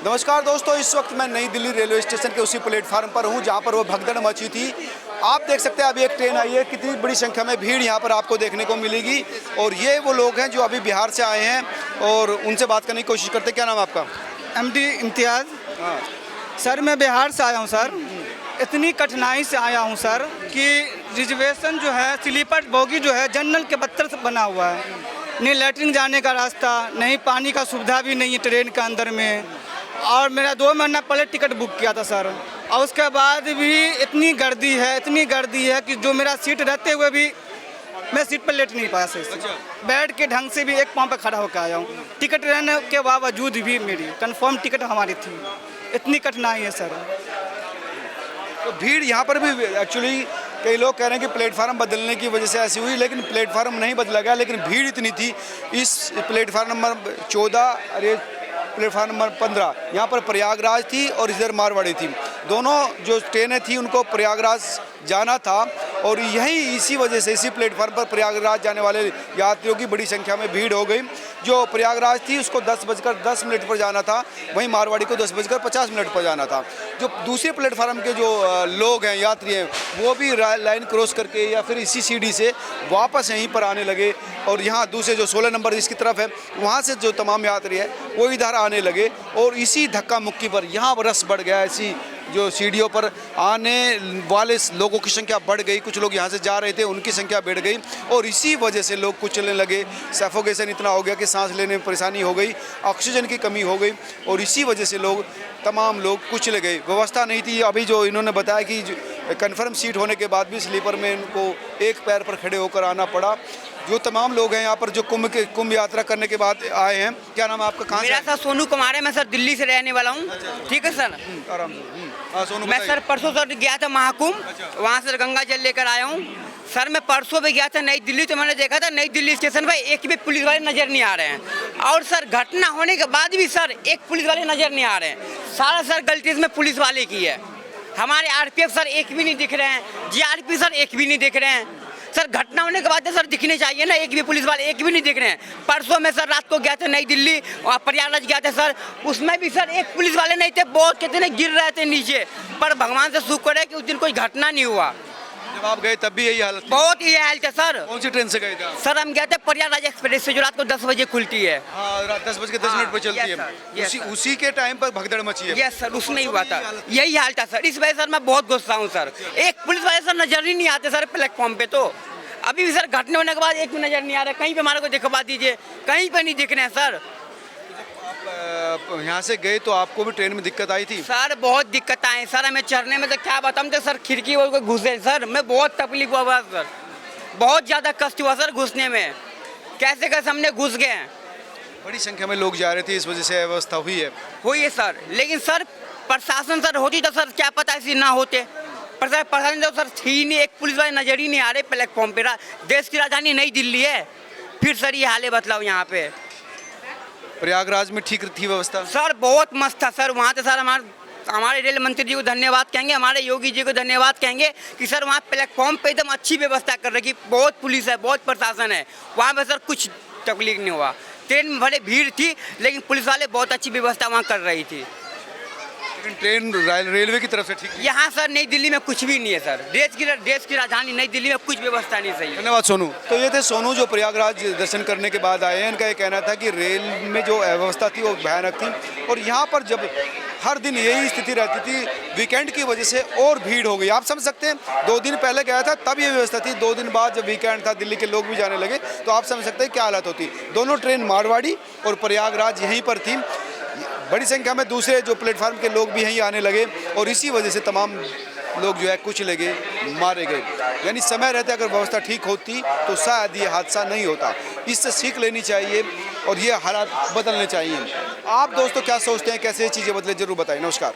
नमस्कार दोस्तों, इस वक्त मैं नई दिल्ली रेलवे स्टेशन के उसी प्लेटफार्म पर हूं जहां पर वो भगदड़ मची थी। आप देख सकते हैं अभी एक ट्रेन आई है, कितनी बड़ी संख्या में भीड़ यहां पर आपको देखने को मिलेगी। और ये वो लोग हैं जो अभी बिहार से आए हैं और उनसे बात करने की कोशिश करते हैं। क्या नाम है आपका? एमडी इम्तियाज़। हाँ सर मैं बिहार से आया हूँ सर। इतनी कठिनाई से आया हूँ सर कि रिजर्वेशन जो है, स्लीपर बोगी जो है जनरल के बदतर से बना हुआ है। नहीं लैट्रिन जाने का रास्ता, नहीं पानी का सुविधा भी नहीं है ट्रेन के अंदर में। और मेरा 2 महीना पहले टिकट बुक किया था सर, और उसके बाद भी इतनी गर्दी है कि जो मेरा सीट रहते हुए भी मैं सीट पर लेट नहीं पाया सही से। बैठ के ढंग से भी एक पाँव पर खड़ा होकर आया हूँ। टिकट रहने के बावजूद भी मेरी कंफर्म टिकट हमारी थी। इतनी कठिनाई है सर। तो भीड़ यहाँ पर भी एक्चुअली कई लोग कह रहे हैं कि प्लेटफार्म बदलने की वजह से ऐसी हुई, लेकिन प्लेटफार्म नहीं बदला गया, लेकिन भीड़ इतनी थी। इस प्लेटफार्म नंबर 14 और ये प्लेटफार्म नंबर 15 यहाँ पर प्रयागराज थी और इधर मारवाड़ी थी। दोनों जो ट्रेनें थी उनको प्रयागराज जाना था और इसी वजह से इसी प्लेटफार्म पर प्रयागराज जाने वाले यात्रियों की बड़ी संख्या में भीड़ हो गई। जो प्रयागराज थी उसको 10:10 पर जाना था, वहीं मारवाड़ी को 10:50 पर जाना था। जो दूसरे प्लेटफार्म के जो लोग हैं, यात्री हैं, वो भी लाइन क्रॉस करके या फिर इसी सीढ़ी से वापस यहीं पर आने लगे। और यहाँ दूसरे जो 16 नंबर जिसकी तरफ है, वहाँ से जो तमाम यात्री हैं वो इधर आने लगे और इसी धक्का मुक्की पर यहाँ रस बढ़ गया। ऐसी जो सीढ़ियों पर आने वाले लोगों की संख्या बढ़ गई। कुछ लोग यहाँ से जा रहे थे, उनकी संख्या बढ़ गई और इसी वजह से लोग कुचलने लगे। सफोकेशन इतना हो गया कि सांस लेने में परेशानी हो गई, ऑक्सीजन की कमी हो गई और इसी वजह से तमाम लोग कुचले गए। व्यवस्था नहीं थी। अभी जो इन्होंने बताया कि कन्फर्म सीट होने के बाद भी स्लीपर में इनको एक पैर पर खड़े होकर आना पड़ा। जो तमाम लोग हैं यहाँ पर जो कुंभ यात्रा करने के बाद आए हैं। क्या नाम है आपका? कहाँ मेरा सर सोनू कुमार है। मैं सर दिल्ली से रहने वाला हूँ। ठीक है सर। आराम से। सोनू मैं सर परसों सर गया था महाकुंभ, वहाँ से गंगा जल लेकर आया हूँ। सर मैं परसों भी गया था नई दिल्ली, तो मैंने देखा था नई दिल्ली स्टेशन पर एक भी पुलिस वाले नज़र नहीं आ रहे हैं। और सर घटना होने के बाद भी सर एक पुलिस वाले नज़र नहीं आ रहे हैं। सारा सर गलती इसमें पुलिस वाले की है। हमारे आरपीएफ सर एक भी नहीं दिख रहे हैं, जीआरपी सर एक भी नहीं दिख रहे हैं। सर घटना होने के बाद सर दिखने चाहिए ना, एक भी पुलिस वाले एक भी नहीं दिख रहे हैं। परसों में सर रात को गया था नई दिल्ली और प्रयागराज गया था सर, उसमें भी सर एक पुलिस वाले नहीं थे। बहुत कितने गिर रहे थे नीचे, पर भगवान से शुक्र है कि उस दिन कोई घटना नहीं हुआ। जब आप गए तब भी यही हालत? बहुत ही हाल था सर। कौन सी ट्रेन से गए थे? सर हम गए थे प्रयागराज एक्सप्रेस से, जो रात को 10 बजे खुलती है। हाँ, रात 10:10 पर चलती है। उसी के टाइम पर भगदड़ मची है। यस सर, उसमें ही हुआ था। यही हाल था सर। इस वजह सर मैं बहुत गुस्सा हूँ सर। एक पुलिस वाले सर नजर ही नहीं आते सर प्लेटफॉर्म पे। तो अभी भी सर घटने होने के बाद एक भी नजर नहीं आ रहा। कहीं पे हमारे को दिखवा दीजिए, कहीं पे नहीं दिख रहे हैं सर। यहाँ से गए तो आपको भी ट्रेन में दिक्कत आई थी? सर बहुत दिक्कत आए सर। हमें चढ़ने में तो क्या बताऊँ, तो सर खिड़की वो घुसे सर, मैं बहुत तकलीफ हुआ सर। बहुत ज़्यादा कष्ट हुआ सर घुसने में। कैसे कैसे हमने घुस गए। बड़ी संख्या में लोग जा रहे थे, इस वजह से अवस्था हुई है सर। लेकिन सर प्रशासन सर होती तो सर क्या पता ऐसी ना होते। प्रशासन तो सर थी नहीं, एक पुलिस वाले नजर ही नहीं आ रहे प्लेटफॉर्म पे। देश की राजधानी नई दिल्ली है, फिर सर ये हाल बतलाओ यहाँ पे। प्रयागराज में ठीक थी व्यवस्था? सर बहुत मस्त था सर वहाँ से। सर हमारे रेल मंत्री जी को धन्यवाद कहेंगे, हमारे योगी जी को धन्यवाद कहेंगे कि सर वहाँ प्लेटफॉर्म पे एकदम अच्छी व्यवस्था कर रखी। बहुत पुलिस है, बहुत प्रशासन है वहाँ पे सर, कुछ तकलीफ नहीं हुआ। ट्रेन में भले भीड़ थी, लेकिन पुलिस वाले बहुत अच्छी व्यवस्था वहाँ कर रही थी। लेकिन ट्रेन रेलवे की तरफ से ठीक? यहाँ सर नई दिल्ली में कुछ भी नहीं है सर। देश की राजधानी नई दिल्ली में कुछ व्यवस्था नहीं सही है। धन्यवाद सोनू। तो ये थे सोनू जो प्रयागराज दर्शन करने के बाद आए हैं। इनका ये कहना था कि रेल में जो अव्यवस्था थी वो भयानक थी और यहाँ पर जब हर दिन यही स्थिति रहती थी, वीकेंड की वजह से और भीड़ हो गई। आप समझ सकते हैं, 2 दिन पहले गया था तब ये व्यवस्था थी, 2 दिन बाद जब वीकेंड था, दिल्ली के लोग भी जाने लगे, तो आप समझ सकते हैं क्या हालत होती। दोनों ट्रेन मारवाड़ी और प्रयागराज यहीं पर थी। बड़ी संख्या में दूसरे जो प्लेटफार्म के लोग भी यहीं आने लगे और इसी वजह से तमाम लोग जो है कुछ लगे, मारे गए। यानी समय रहते अगर व्यवस्था ठीक होती तो शायद ये हादसा नहीं होता। इससे सीख लेनी चाहिए और ये हालात बदलने चाहिए। आप दोस्तों क्या सोचते हैं, कैसे चीज़ें बदले, जरूर बताएं। नमस्कार।